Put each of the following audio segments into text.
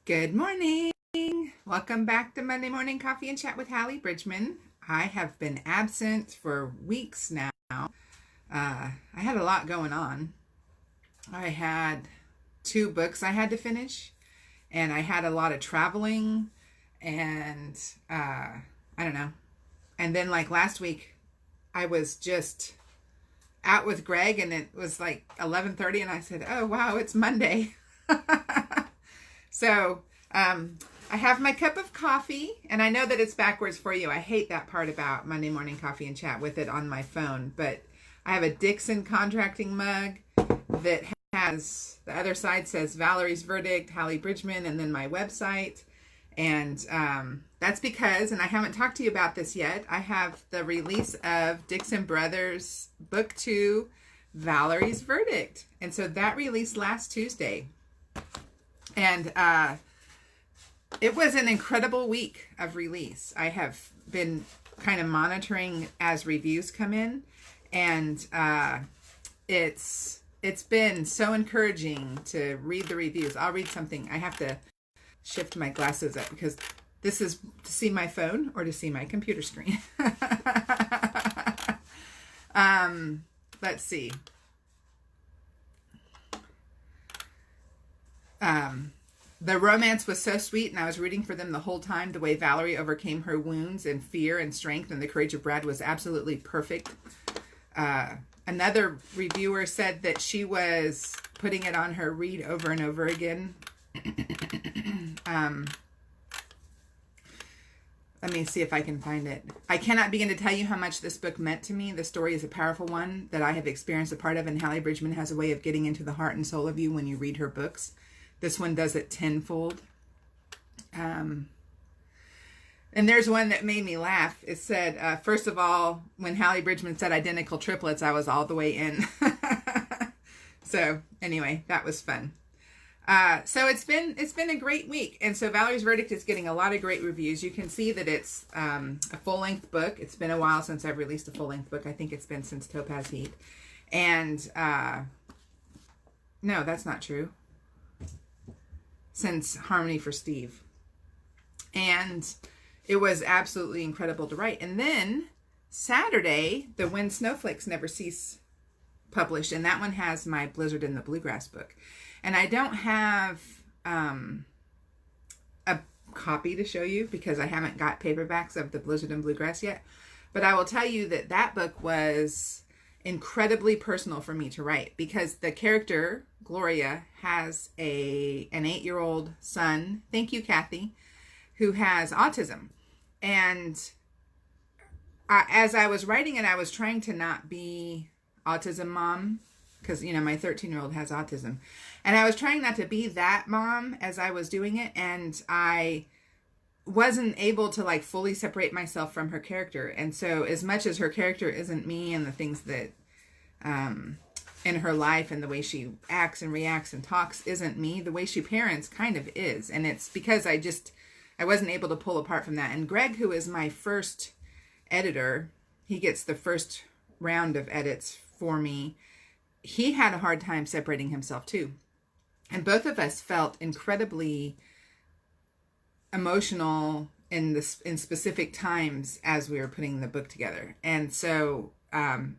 Good morning. Welcome back to Monday Morning Coffee and Chat with Hallee Bridgeman. I have been absent for weeks now. I had a lot going on. I had 2 books I had to finish, and I had a lot of traveling, and I don't know. And then like last week, I was just out with Greg, and it was like 11:30, and I said, "Oh wow, it's Monday." So I have my cup of coffee, and I know that it's backwards for you. I hate that part about Monday Morning Coffee and Chat with it on my phone, but I have a Dixon contracting mug that has, the other side says Valerie's Verdict, Hallee Bridgeman, and then my website. And that's because, and I haven't talked to you about this yet, I have the release of Dixon Brothers Book 2, Valerie's Verdict. And so that released last Tuesday. And it was an incredible week of release. I have been kind of monitoring as reviews come in, and it's been so encouraging to read the reviews. I'll read something. I have to shift my glasses up because this is to see my phone or to see my computer screen. Let's see. The romance was so sweet, and I was rooting for them the whole time. The way Valerie overcame her wounds and fear and strength, and the courage of Brad was absolutely perfect. Another reviewer said that she was putting it on her read over and over again. Let me see if I can find it. I cannot begin to tell you how much this book meant to me. The story is a powerful one that I have experienced a part of, and Hallee Bridgeman has a way of getting into the heart and soul of you when you read her books. This one does it tenfold. And there's one that made me laugh. It said, first of all, when Hallee Bridgeman said identical triplets, I was all the way in. So anyway, that was fun. So it's been a great week. And so Valerie's Verdict is getting a lot of great reviews. You can see that it's a full-length book. It's been a while since I've released a full-length book. I think it's been since Topaz Heat. And no, that's not true. Since Harmony for Steve. And it was absolutely incredible to write. And then Saturday, the When Snowflakes Never Cease published, and that one has my Blizzard in the Bluegrass book. And I don't have a copy to show you because I haven't got paperbacks of the Blizzard and Bluegrass yet. But I will tell you that that book was incredibly personal for me to write because the character Gloria has an 8-year-old son, thank you Kathy, who has autism. And as I was writing it, I was trying to not be autism mom because, you know, my 13-year-old has autism. And I was trying not to be that mom as I was doing it, and I wasn't able to like fully separate myself from her character. And so as much as her character isn't me and the things that in her life and the way she acts and reacts and talks isn't me, the way she parents kind of is. And it's because I wasn't able to pull apart from that. And Greg, who is my first editor, he gets the first round of edits for me. He had a hard time separating himself too. And both of us felt incredibly emotional in specific times as we were putting the book together. And so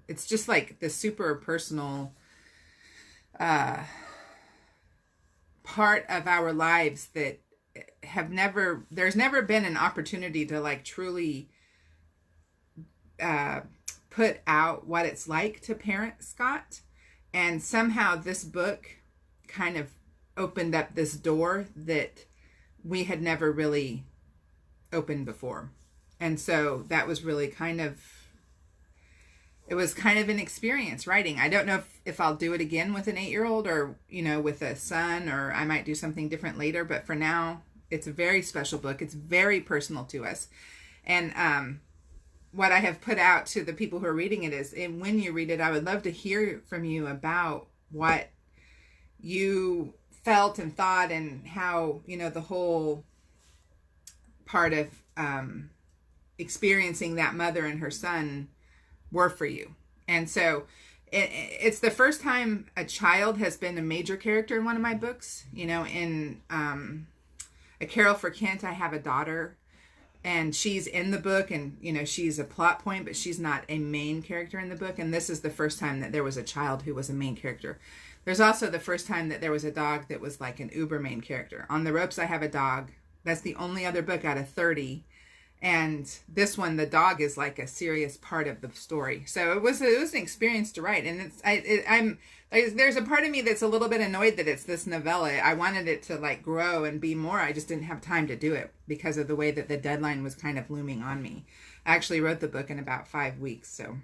it's just like the super personal part of our lives that there's never been an opportunity to like truly put out what it's like to parent Scott. And somehow this book kind of opened up this door that we had never really opened before. And so that was really it was kind of an experience writing. I don't know if I'll do it again with an 8-year-old or, you know, with a son, or I might do something different later. But for now, it's a very special book. It's very personal to us. And what I have put out to the people who are reading it is, and when you read it, I would love to hear from you about what you felt and thought and how, you know, the whole part of experiencing that mother and her son were for you. And so it's the first time a child has been a major character in one of my books. You know, in A Carol for Kent, I have a daughter, and she's in the book, and you know, she's a plot point, but she's not a main character in the book. And this is the first time that there was a child who was a main character. There's also the first time that there was a dog that was like an uber main character. On the Ropes, I have a dog. That's the only other book out of 30. And this one, the dog is like a serious part of the story. So it was an experience to write. And there's a part of me that's a little bit annoyed that it's this novella. I wanted it to like grow and be more. I just didn't have time to do it because of the way that the deadline was kind of looming on me. I actually wrote the book in about 5 weeks. So,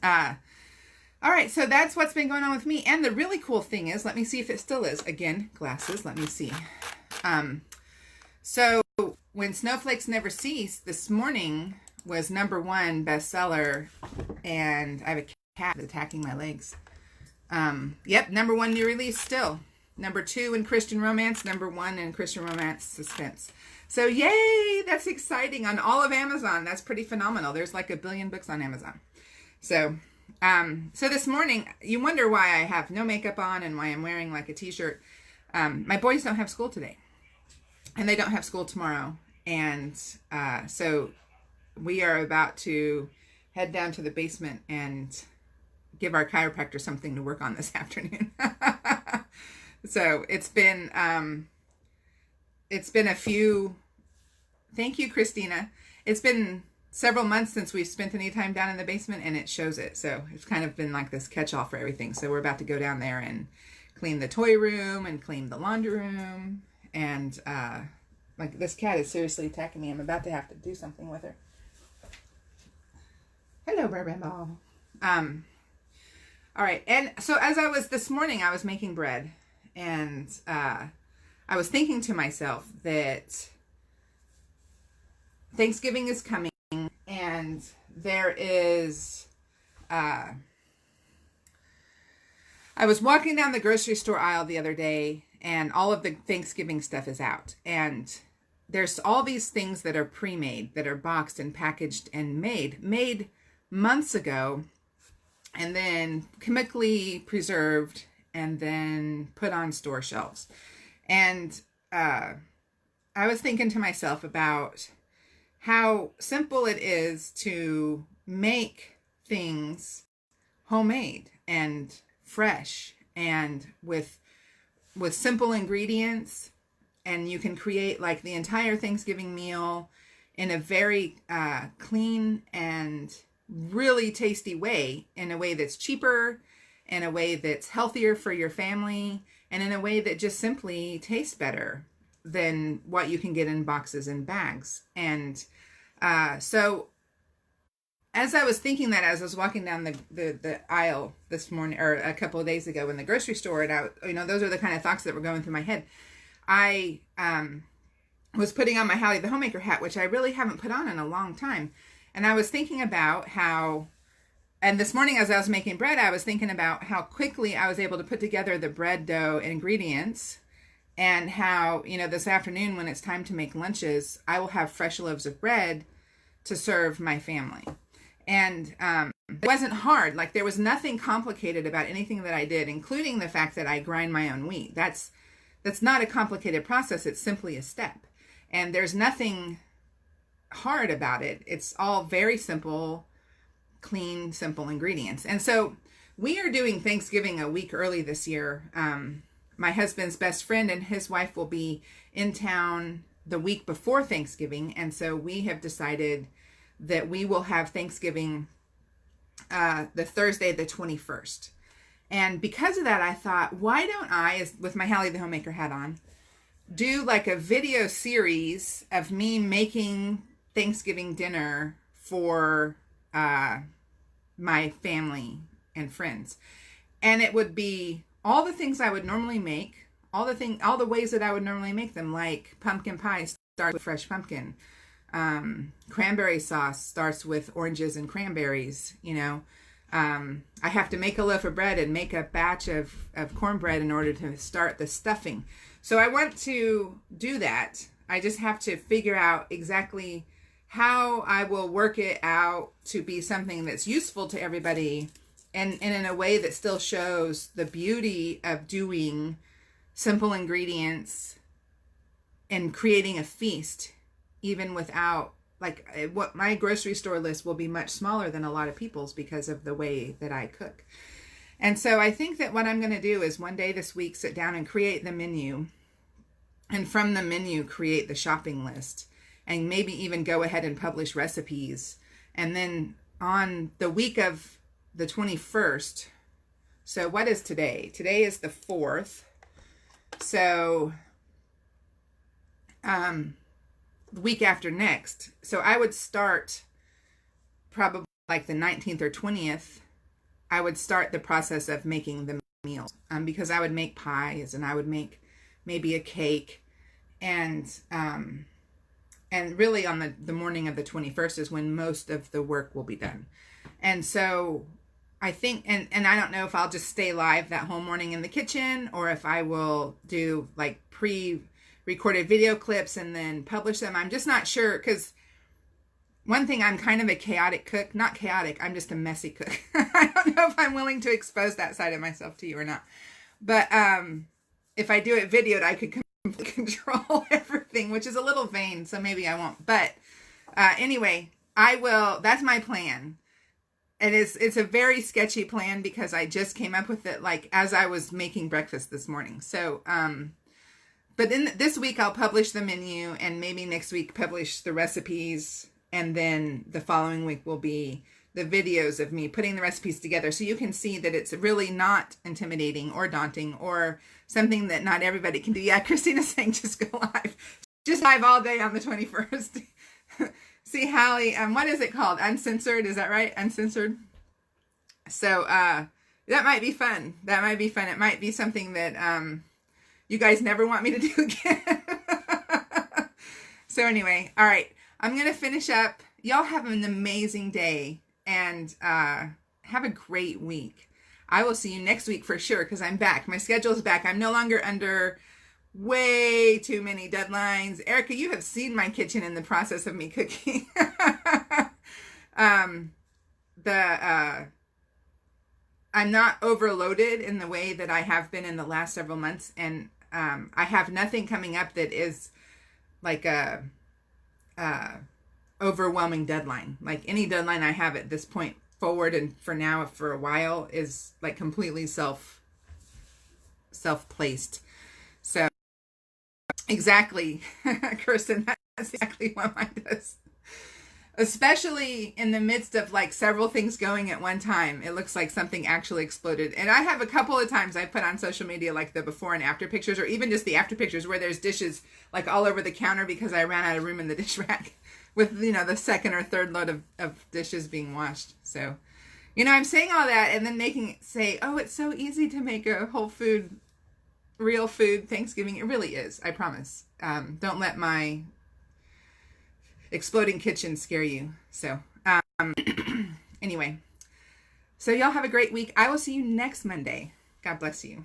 all right. So that's what's been going on with me. And the really cool thing is, let me see if it still is. Again, glasses. Let me see. So when Snowflakes Never Cease this morning was #1 bestseller, and I have a cat attacking my legs. Yep, #1 new release still. #2 in Christian romance, #1 in Christian romance suspense. So yay, that's exciting on all of Amazon. That's pretty phenomenal. There's like 1 billion books on Amazon. So, so this morning, you wonder why I have no makeup on and why I'm wearing like a t-shirt. My boys don't have school today, and they don't have school tomorrow. And so we are about to head down to the basement and give our chiropractor something to work on this afternoon. So it's been a few, thank you, Christina. It's been several months since we've spent any time down in the basement, and it shows it. So it's kind of been like this catch-all for everything. So we're about to go down there and clean the toy room and clean the laundry room. And like, this cat is seriously attacking me. I'm about to have to do something with her. Hello, Bourbon Ball. All right. And so as I was this morning, I was making bread, and I was thinking to myself that Thanksgiving is coming, and there is, I was walking down the grocery store aisle the other day, and all of the Thanksgiving stuff is out. And there's all these things that are pre-made, that are boxed and packaged and made months ago, and then chemically preserved, and then put on store shelves. And I was thinking to myself about how simple it is to make things homemade and fresh and with simple ingredients, and you can create like the entire Thanksgiving meal in a very clean and really tasty way, in a way that's cheaper, in a way that's healthier for your family, and in a way that just simply tastes better than what you can get in boxes and bags. And so as I was thinking that, as I was walking down the aisle this morning, or a couple of days ago in the grocery store, and those are the kind of thoughts that were going through my head. I was putting on my Hallee the Homemaker hat, which I really haven't put on in a long time. And I was thinking about how, and this morning as I was making bread, I was thinking about how quickly I was able to put together the bread dough ingredients, and how, this afternoon when it's time to make lunches, I will have fresh loaves of bread to serve my family. And it wasn't hard. Like, there was nothing complicated about anything that I did, including the fact that I grind my own wheat. That's not a complicated process. It's simply a step. And there's nothing hard about it. It's all very simple, clean, simple ingredients. And so we are doing Thanksgiving a week early this year. My husband's best friend and his wife will be in town the week before Thanksgiving. And so we have decided that we will have Thanksgiving the Thursday, the 21st. And because of that, I thought, why don't I, with my Hallee the Homemaker hat on, do like a video series of me making Thanksgiving dinner for my family and friends. And it would be all the things I would normally make, all the ways that I would normally make them, like pumpkin pie starts with fresh pumpkin. Cranberry sauce starts with oranges and cranberries, I have to make a loaf of bread and make a batch of cornbread in order to start the stuffing. So I want to do that. I just have to figure out exactly how I will work it out to be something that's useful to everybody, and in a way that still shows the beauty of doing simple ingredients and creating a feast, even without, like, what my grocery store list will be much smaller than a lot of people's because of the way that I cook. And so I think that what I'm going to do is one day this week sit down and create the menu, and from the menu create the shopping list, and maybe even go ahead and publish recipes. And then on the week of the 21st, so what is today? Today is the 4th. So the week after next. So I would start probably like the 19th or 20th. I would start the process of making the meals, because I would make pies, and I would make maybe a cake, and really on the morning of the 21st is when most of the work will be done. And so I think, and I don't know if I'll just stay live that whole morning in the kitchen, or if I will do like pre-recorded video clips and then publish them. I'm just not sure, because one thing, I'm kind of a chaotic cook. Not chaotic, I'm just a messy cook. I don't know if I'm willing to expose that side of myself to you or not. But if I do it videoed, I could completely control everything, which is a little vain, so maybe I won't. But anyway, I will. That's my plan. And it's a very sketchy plan, because I just came up with it like as I was making breakfast this morning. So but in this week I'll publish the menu, and maybe next week publish the recipes, and then the following week will be the videos of me putting the recipes together, so you can see that it's really not intimidating or daunting or something that not everybody can do. Yeah, Christina's saying just go live. Just live all day on the 21st. See, Hallee, what is it called? Uncensored, is that right? Uncensored? So that might be fun. That might be fun. It might be something that you guys never want me to do again. So anyway, all right. I'm going to finish up. Y'all have an amazing day, and have a great week. I will see you next week for sure, because I'm back. My schedule is back. I'm no longer under way too many deadlines. Erica, you have seen my kitchen in the process of me cooking. I'm not overloaded in the way that I have been in the last several months, and I have nothing coming up that is like a overwhelming deadline. Like any deadline I have at this point forward, and for now for a while, is like completely self-placed. So exactly, Kirsten, that's exactly what mine does. Especially in the midst of like several things going at one time, it looks like something actually exploded. And I have a couple of times I put on social media like the before and after pictures, or even just the after pictures where there's dishes like all over the counter because I ran out of room in the dish rack with, you know, the second or third load of dishes being washed. So, you know, I'm saying all that and then making it say, oh, it's so easy to make a whole food, real food Thanksgiving. It really is. I promise. Don't let my exploding kitchen scare you. So anyway, so y'all have a great week. I will see you next Monday. God bless you.